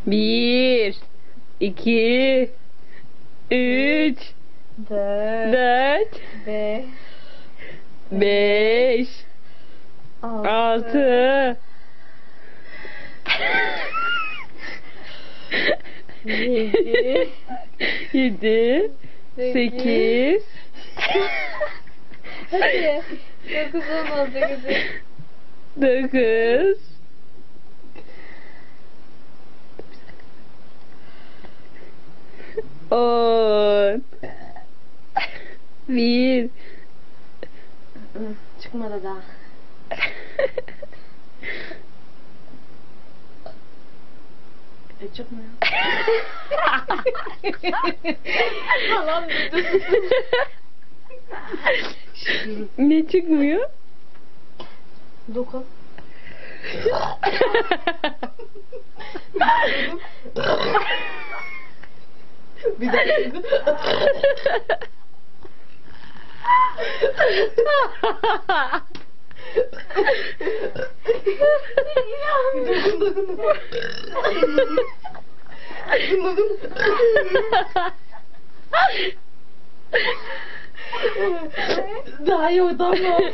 Bir, iki, üç, dört, beş, altı, yedi, sekiz. Hadi. 9 10 olacak hadi. 9 10 1 Çıkmadı daha. Çıkmıyor. Falan Ne çıkmıyor? Dokun. Bir dakika. Daha yok, daha yok.